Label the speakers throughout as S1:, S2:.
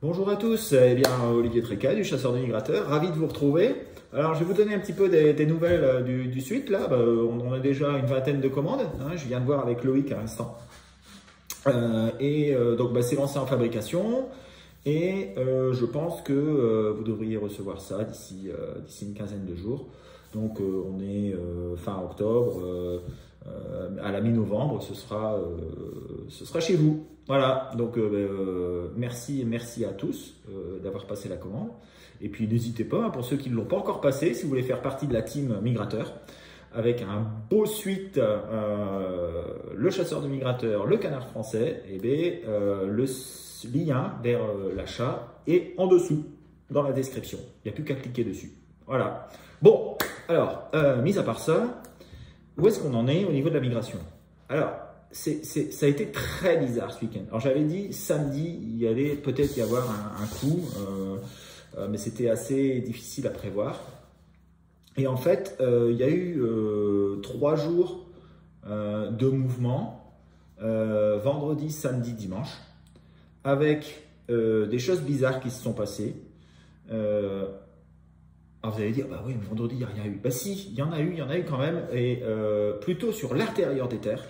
S1: Bonjour à tous, eh bien Olivier Tréca du Chasseur de Migrateurs, ravi de vous retrouver. Alors je vais vous donner un petit peu des nouvelles du suite là. On a déjà une vingtaine de commandes, hein, je viens de voir avec Loïc à l'instant. Donc c'est lancé en fabrication et je pense que vous devriez recevoir ça d'ici une quinzaine de jours. Donc on est fin octobre, à la mi-novembre, ce sera chez vous. Voilà, donc merci à tous d'avoir passé la commande. Et puis n'hésitez pas, pour ceux qui ne l'ont pas encore passé, si vous voulez faire partie de la team migrateur, avec un beau suite, le chasseur de migrateurs, le canard français, et le lien vers l'achat est en dessous, dans la description. Il n'y a plus qu'à cliquer dessus. Voilà. Bon, alors, mis à part ça, où est-ce qu'on en est au niveau de la migration? Alors, ça a été très bizarre ce week-end. Alors, j'avais dit samedi, il y allait peut-être y avoir un coup, mais c'était assez difficile à prévoir. Et en fait, il y a eu 3 jours de mouvement, vendredi, samedi, dimanche, avec des choses bizarres qui se sont passées. Alors vous allez dire, bah oui, mais vendredi, il n'y a rien eu. Bah si, il y en a eu quand même, et plutôt sur l'intérieur des terres.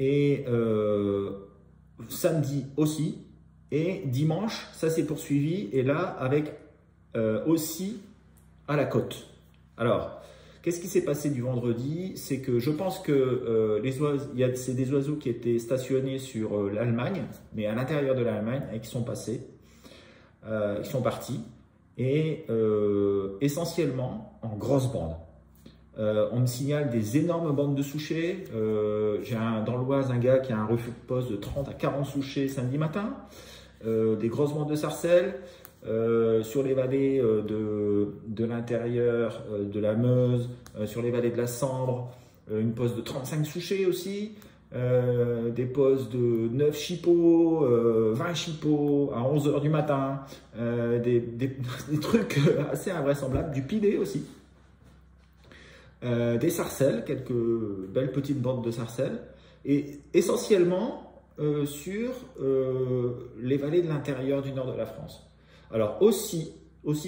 S1: Et samedi aussi, et dimanche, ça s'est poursuivi, et là, avec aussi à la côte. Alors, qu'est-ce qui s'est passé du vendredi? C'est que je pense que c'est des oiseaux qui étaient stationnés sur l'Allemagne, mais à l'intérieur de l'Allemagne, et qui sont passés, ils sont partis. Et essentiellement en grosses bandes. On me signale des énormes bandes de souchets. J'ai dans l'Oise un gars qui a un refus de poste de 30 à 40 souchets samedi matin. Des grosses bandes de sarcelles. Sur les vallées de l'intérieur de la Meuse, sur les vallées de la Sambre, une poste de 35 souchets aussi. Des postes de 9 chipots, 20 chipots à 11 h du matin, des trucs assez invraisemblables, du pilet aussi, des sarcelles, quelques belles petites bandes de sarcelles, et essentiellement sur les vallées de l'intérieur du nord de la France. Alors aussi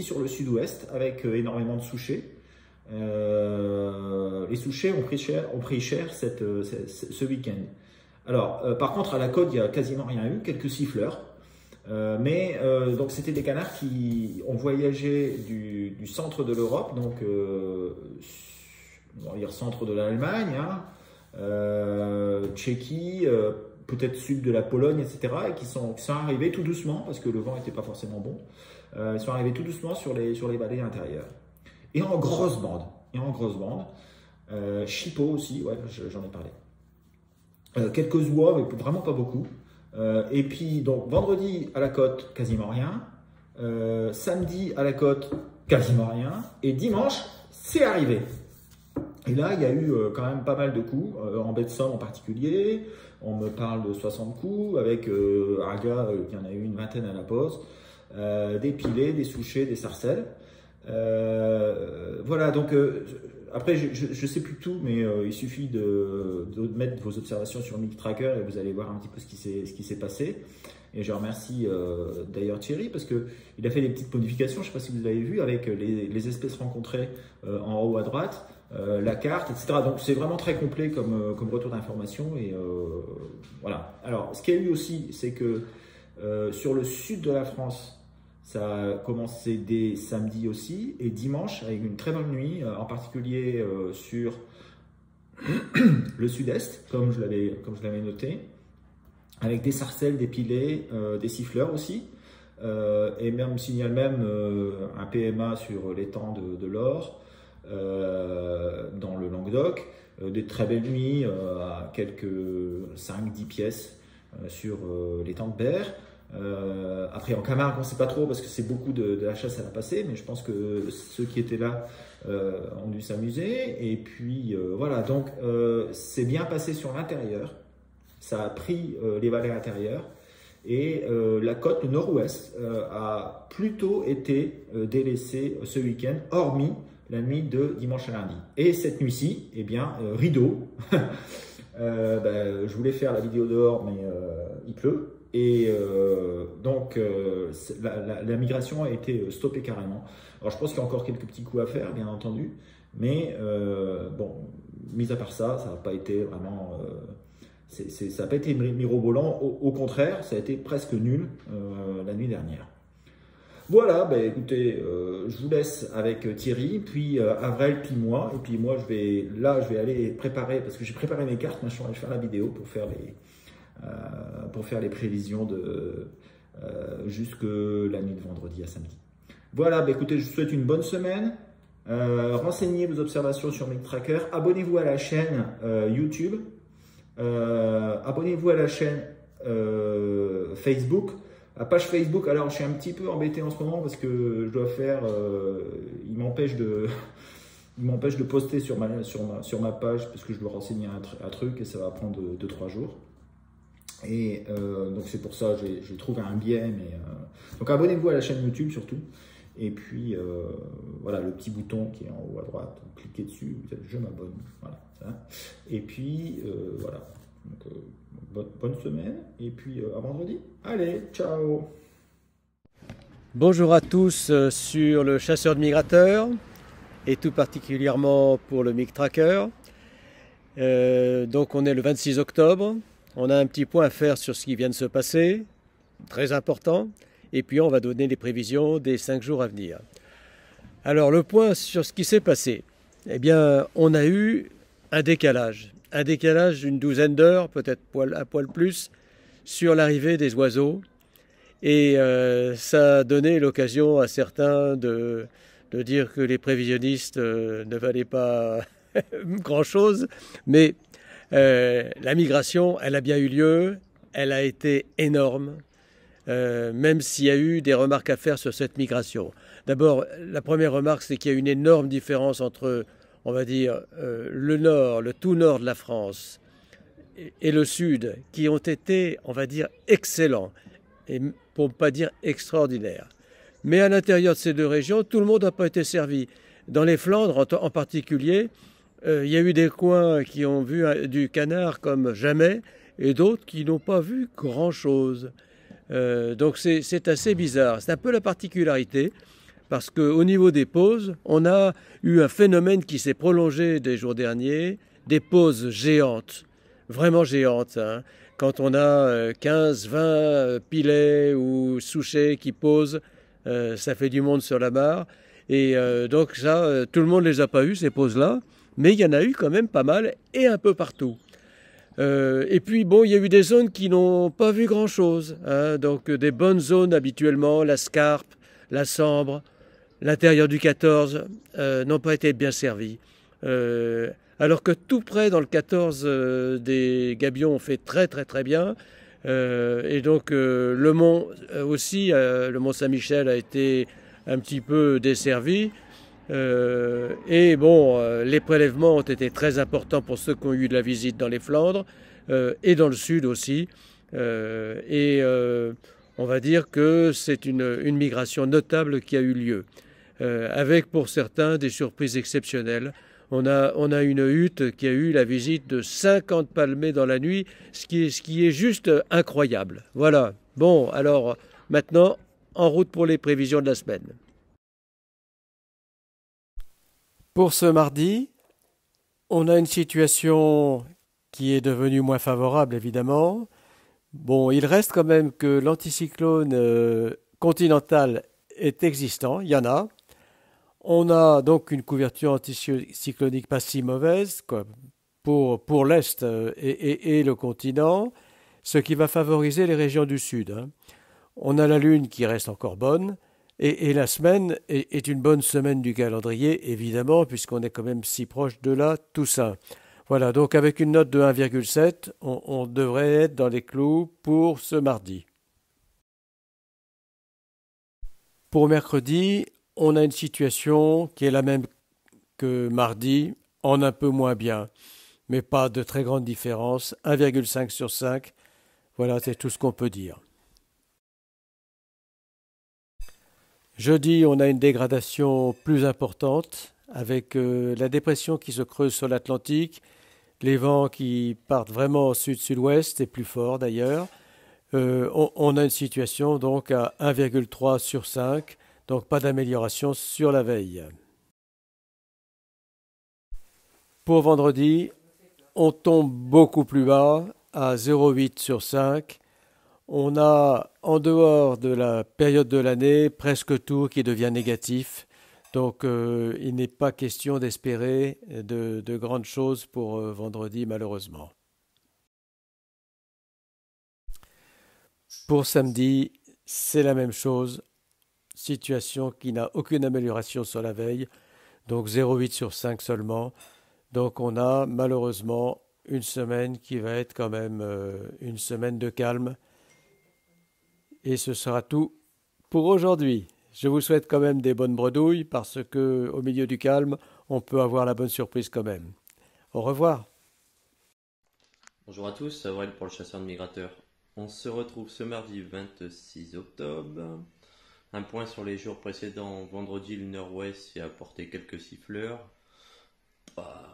S1: sur le sud-ouest, avec énormément de souchets. Les souchets ont pris cher ce week-end. Alors, par contre, à la côte, il n'y a quasiment rien eu, quelques siffleurs. Donc, c'était des canards qui ont voyagé du centre de l'Europe, donc on va dire centre de l'Allemagne, hein, Tchéquie, peut-être sud de la Pologne, etc. Et qui sont arrivés tout doucement, parce que le vent n'était pas forcément bon. Ils sont arrivés tout doucement sur les vallées intérieures. Et en grosse bande. Chipot aussi, ouais, j'en ai parlé. Quelques oies, mais vraiment pas beaucoup. Et puis, donc, vendredi à la côte, quasiment rien. Samedi à la côte, quasiment rien. Et dimanche, c'est arrivé. Et là, il y a eu quand même pas mal de coups, en baie de Somme en particulier. On me parle de 60 coups, avec un gars qui en a eu une vingtaine à la pose. Des pilets, des souchets, des sarcelles. Voilà, donc après je sais plus tout, mais il suffit de mettre vos observations sur MigTracker et vous allez voir un petit peu ce qui s'est passé. Et je remercie d'ailleurs Thierry parce que il a fait des petites modifications, je ne sais pas si vous avez vu, avec les espèces rencontrées en haut à droite, la carte, etc. Donc c'est vraiment très complet comme retour d'information. Et voilà. Alors ce qu'il y a eu aussi, c'est que sur le sud de la France, ça a commencé dès samedi aussi, et dimanche avec une très bonne nuit, en particulier sur le sud-est, comme je l'avais noté, avec des sarcelles, des pilets, des siffleurs aussi, et même signale un PMA sur l'étang de l'Or, dans le Languedoc, des très belles nuits à quelques 5-10 pièces sur l'étang de Berre. Après en Camargue on ne sait pas trop parce que c'est beaucoup de la chasse à la passée, mais je pense que ceux qui étaient là ont dû s'amuser. Et puis voilà, donc c'est bien passé sur l'intérieur, ça a pris les vallées intérieures, et la côte, le nord-ouest, a plutôt été délaissée ce week-end, hormis la nuit de dimanche à lundi. Et cette nuit-ci, eh bien, rideau. Je voulais faire la vidéo dehors, mais il pleut. Et donc, la migration a été stoppée carrément. Alors, je pense qu'il y a encore quelques petits coups à faire, bien entendu. Mais bon, mis à part ça, ça n'a pas été vraiment... ça n'a pas été mirobolant. Au contraire, ça a été presque nul la nuit dernière. Voilà, bah, écoutez, je vous laisse avec Thierry, puis Avril, puis moi. Et puis moi, je vais aller préparer, parce que j'ai préparé mes cartes, maintenant je vais faire la vidéo pour faire les prévisions jusque la nuit de vendredi à samedi. Voilà, bah, écoutez, je vous souhaite une bonne semaine. Renseignez vos observations sur MigTracker. Abonnez-vous à la chaîne YouTube. Abonnez-vous à la chaîne Facebook. La page Facebook, alors je suis un petit peu embêté en ce moment parce que je dois faire, il m'empêche de poster sur ma page parce que je dois renseigner un truc et ça va prendre 2-3 jours. Et donc c'est pour ça, j'ai trouvé un biais. Donc abonnez-vous à la chaîne YouTube surtout. Et puis voilà, le petit bouton qui est en haut à droite, cliquez dessus, vous êtes je m'abonne. Voilà, ça. Et puis voilà. Donc, bonne semaine et puis à vendredi. Allez, ciao.
S2: Bonjour à tous sur le chasseur de migrateurs et tout particulièrement pour le MigTracker. Donc on est le 26 octobre. On a un petit point à faire sur ce qui vient de se passer, très important. Et puis on va donner les prévisions des 5 jours à venir. Alors le point sur ce qui s'est passé. Eh bien, on a eu un décalage d'une douzaine d'heures, peut-être un poil plus, sur l'arrivée des oiseaux. Et ça a donné l'occasion à certains de dire que les prévisionnistes ne valaient pas grand-chose. Mais la migration, elle a bien eu lieu, elle a été énorme, même s'il y a eu des remarques à faire sur cette migration. D'abord, la première remarque, c'est qu'il y a une énorme différence entre, on va dire, le nord, le tout nord de la France et le sud, qui ont été, on va dire, excellents, et pour ne pas dire extraordinaires. Mais à l'intérieur de ces deux régions, tout le monde n'a pas été servi. Dans les Flandres, en particulier, il y a eu des coins qui ont vu du canard comme jamais, et d'autres qui n'ont pas vu grand-chose. Donc c'est assez bizarre. C'est un peu la particularité. Parce qu'au niveau des pauses, on a eu un phénomène qui s'est prolongé des jours derniers, des pauses géantes, vraiment géantes. Hein. Quand on a 15, 20 pilets ou souchets qui posent, ça fait du monde sur la mare. Et donc ça, tout le monde ne les a pas eu, ces pauses-là, mais il y en a eu quand même pas mal et un peu partout. Et puis bon, il y a eu des zones qui n'ont pas vu grand-chose. Hein. Donc des bonnes zones habituellement, la Scarpe, la Sambre, l'intérieur du 14 n'ont pas été bien servis. Alors que tout près dans le 14 des gabions ont fait très très très bien. Et donc le mont aussi, le mont Saint-Michel a été un petit peu desservi. Et bon, les prélèvements ont été très importants pour ceux qui ont eu de la visite dans les Flandres et dans le sud aussi. On va dire que c'est une migration notable qui a eu lieu. Avec pour certains des surprises exceptionnelles. On a une hutte qui a eu la visite de 50 palmés dans la nuit, ce qui est juste incroyable. Voilà. Bon, alors maintenant, en route pour les prévisions de la semaine. Pour ce mardi, on a une situation qui est devenue moins favorable, évidemment. Bon, il reste quand même que l'anticyclone continental est existant, il y en a. On a donc une couverture anticyclonique pas si mauvaise quoi, pour l'Est et le continent, ce qui va favoriser les régions du Sud. Hein. On a la Lune qui reste encore bonne, et la semaine est une bonne semaine du calendrier, évidemment, puisqu'on est quand même si proche de la Toussaint. Voilà, donc avec une note de 1,7, on devrait être dans les clous pour ce mardi. Pour mercredi, on a une situation qui est la même que mardi, en un peu moins bien, mais pas de très grande différence, 1,5 sur 5, voilà, c'est tout ce qu'on peut dire. Jeudi, on a une dégradation plus importante, avec la dépression qui se creuse sur l'Atlantique, les vents qui partent vraiment au sud-sud-ouest et plus forts d'ailleurs, On a une situation donc à 1,3 sur 5, donc pas d'amélioration sur la veille. Pour vendredi, on tombe beaucoup plus bas à 0,8 sur 5. On a, en dehors de la période de l'année, presque tout qui devient négatif. Donc, il n'est pas question d'espérer de grandes choses pour vendredi, malheureusement. Pour samedi, c'est la même chose. Situation qui n'a aucune amélioration sur la veille. Donc, 0,8 sur 5 seulement. Donc, on a malheureusement une semaine qui va être quand même une semaine de calme. Et ce sera tout pour aujourd'hui. Je vous souhaite quand même des bonnes bredouilles parce que au milieu du calme, on peut avoir la bonne surprise quand même. Au revoir.
S3: Bonjour à tous, c'est Avril pour le chasseur de migrateurs. On se retrouve ce mardi 26 octobre. Un point sur les jours précédents. Vendredi, le nord-ouest y a apporté quelques siffleurs. Pas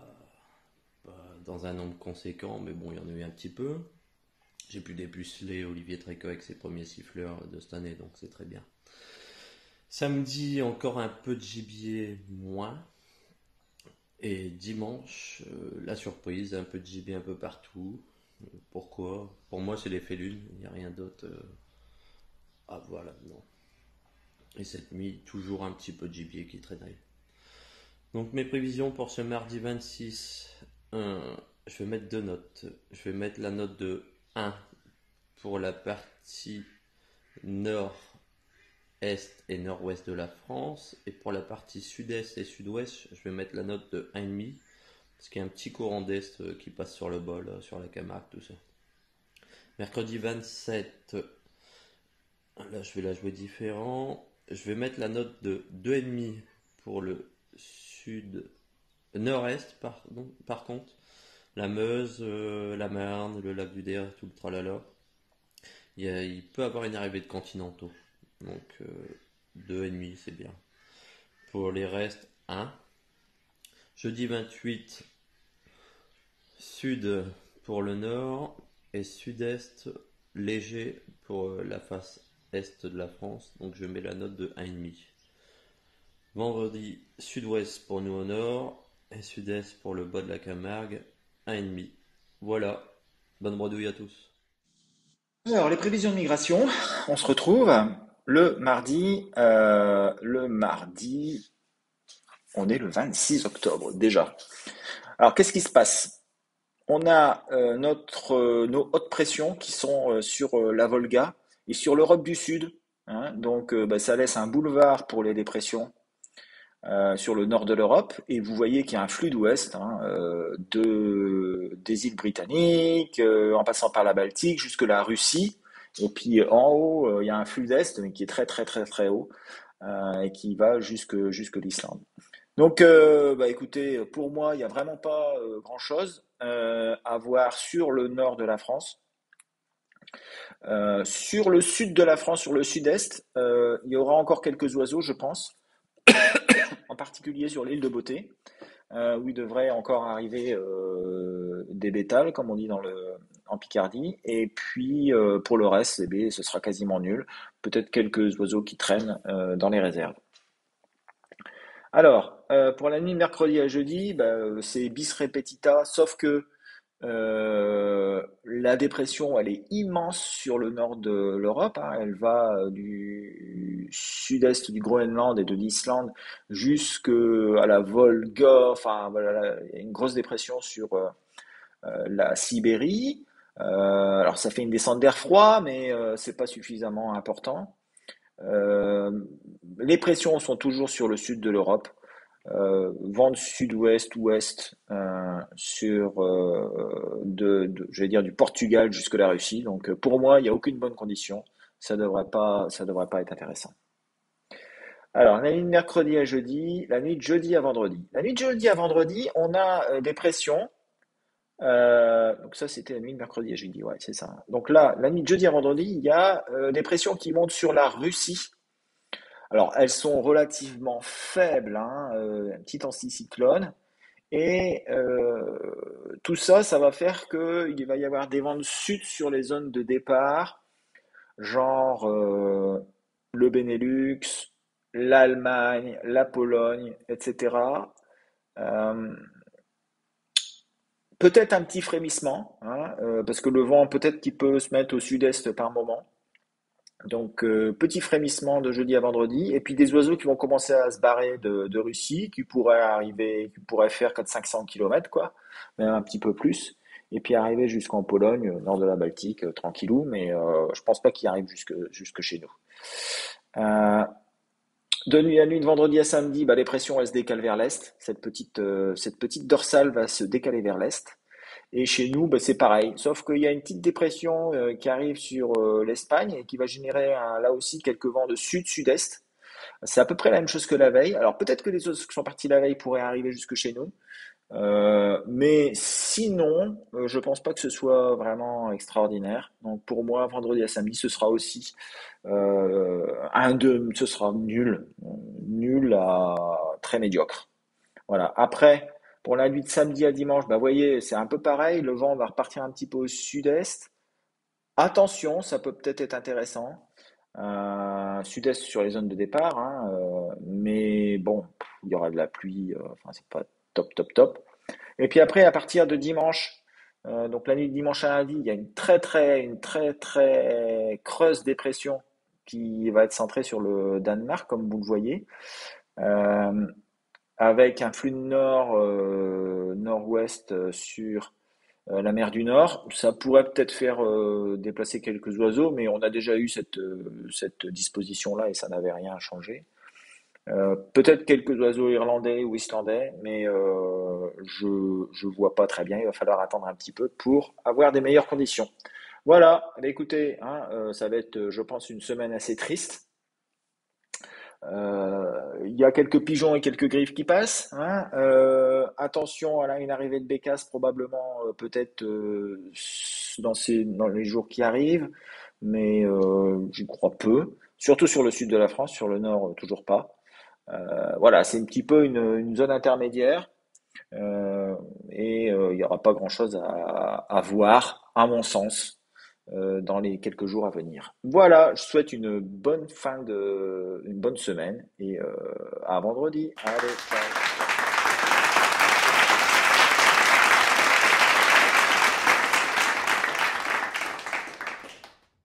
S3: dans un nombre conséquent, mais bon, il y en a eu un petit peu. J'ai pu dépuceler Olivier Tréco avec ses premiers siffleurs de cette année, donc c'est très bien. Samedi, encore un peu de gibier, moins. Et dimanche, la surprise, un peu de gibier un peu partout. Pourquoi? Pour moi, c'est l'effet lune, il n'y a rien d'autre à voir là-dedans. Et cette nuit, toujours un petit peu de gibier qui traînait. Donc mes prévisions pour ce mardi 26, je vais mettre deux notes. Je vais mettre la note de 1 pour la partie nord-est et nord-ouest de la France. Et pour la partie sud-est et sud-ouest, je vais mettre la note de 1,5. Parce qu'il y a un petit courant d'est qui passe sur le bol, sur la Camargue, tout ça. Mercredi 27, là je vais la jouer différent. Je vais mettre la note de 2,5 pour le nord-est, par contre. La Meuse, la Marne, le lac du Der, tout le tralala. Il peut avoir une arrivée de continentaux. Donc 2,5 c'est bien. Pour les restes, 1. Jeudi 28, sud pour le nord et sud-est léger pour la face est de la France. Donc je mets la note de 1,5. Vendredi, sud-ouest pour nous au nord et sud-est pour le bas de la Camargue, 1,5. Voilà, bonne bredouille à tous.
S1: Alors, les prévisions de migration, on se retrouve le mardi, on est le 26 octobre déjà. Alors, qu'est-ce qui se passe? On a nos hautes pressions qui sont sur la Volga et sur l'Europe du Sud, hein. Donc, ça laisse un boulevard pour les dépressions sur le nord de l'Europe. Et vous voyez qu'il y a un flux d'ouest, hein, des îles britanniques, en passant par la Baltique jusque la Russie. Et puis en haut, il y a un flux d'est, mais qui est très très très très haut, et qui va jusque l'Islande. Donc, écoutez, pour moi, il n'y a vraiment pas grand-chose à voir sur le nord de la France. Sur le sud de la France, sur le sud-est, il y aura encore quelques oiseaux, je pense, en particulier sur l'île de Beauté, où il devrait encore arriver des bétales, comme on dit en Picardie. Et puis, pour le reste, ce sera quasiment nul. Peut-être quelques oiseaux qui traînent dans les réserves. Alors, pour la nuit de mercredi à jeudi, c'est bis repetita, sauf que la dépression, elle est immense sur le nord de l'Europe, hein. Elle va du sud-est du Groenland et de l'Islande jusqu'à la Volga. Enfin, voilà, il y a une grosse dépression sur la Sibérie. Alors, ça fait une descente d'air froid, mais c'est pas suffisamment important. Euh, les pressions sont toujours sur le sud de l'Europe. Vent de sud-ouest, ouest sur je vais dire du Portugal jusque la Russie. Donc pour moi, il n'y a aucune bonne condition. Ça devrait pas être intéressant. Alors, la nuit de mercredi à jeudi, la nuit de jeudi à vendredi. La nuit de jeudi à vendredi, on a des pressions. Donc ça, c'était la nuit de mercredi à jeudi, ouais, c'est ça. Donc là, la nuit de jeudi à vendredi, il y a des pressions qui montent sur la Russie. Alors, elles sont relativement faibles, hein, un petit anticyclone. Et tout ça, ça va faire qu'il va y avoir des vents de sud sur les zones de départ. genre le Benelux, l'Allemagne, la Pologne, etc. Euh, Peut-être un petit frémissement, hein, parce que le vent peut-être qu'il peut se mettre au sud-est par moment. Donc, petit frémissement de jeudi à vendredi, et puis des oiseaux qui vont commencer à se barrer de Russie, qui pourraient arriver, qui pourraient faire 400-500 km, quoi, même un petit peu plus, et puis arriver jusqu'en Pologne, nord de la Baltique, tranquillou, mais je pense pas qu'ils arrivent jusque chez nous. Euh, de nuit à nuit, de vendredi à samedi, bah, les pressions elles se décalent vers l'est. Cette petite dorsale va se décaler vers l'est. Et chez nous, bah, c'est pareil, sauf qu'il y a une petite dépression qui arrive sur l'Espagne et qui va générer là aussi quelques vents de sud-sud-est. C'est à peu près la même chose que la veille. Alors peut-être que les autres qui sont partis la veille pourraient arriver jusque chez nous. Mais sinon, je pense pas que ce soit vraiment extraordinaire. Donc pour moi, vendredi à samedi, ce sera aussi ce sera nul à très médiocre. Voilà. Après, pour la nuit de samedi à dimanche, bah, vous voyez, c'est un peu pareil. Le vent va repartir un petit peu au sud-est. Attention, ça peut peut-être être intéressant. Sud-est sur les zones de départ, hein, mais bon, il y aura de la pluie. Enfin, c'est pas top, top, top. Et puis après, à partir de dimanche, donc la nuit de dimanche à lundi, il y a une très creuse dépression qui va être centrée sur le Danemark, comme vous le voyez. Euh, Avec un flux de nord-ouest sur la mer du Nord. Ça pourrait peut-être faire déplacer quelques oiseaux, mais on a déjà eu cette disposition-là et ça n'avait rien changé. Peut-être quelques oiseaux irlandais ou islandais, mais je vois pas très bien. Il va falloir attendre un petit peu pour avoir des meilleures conditions. Voilà, eh bien, écoutez, hein, ça va être, je pense, une semaine assez triste. Il y a quelques pigeons et quelques griffes qui passent, hein. Attention à une arrivée de bécasse probablement peut-être dans les jours qui arrivent, mais je crois peu. Surtout sur le sud de la France, sur le nord toujours pas. Voilà, c'est un petit peu une zone intermédiaire et il n'y aura pas grand-chose à voir, à mon sens, dans les quelques jours à venir. Voilà, je souhaite une bonne semaine et à vendredi. Allez, ciao.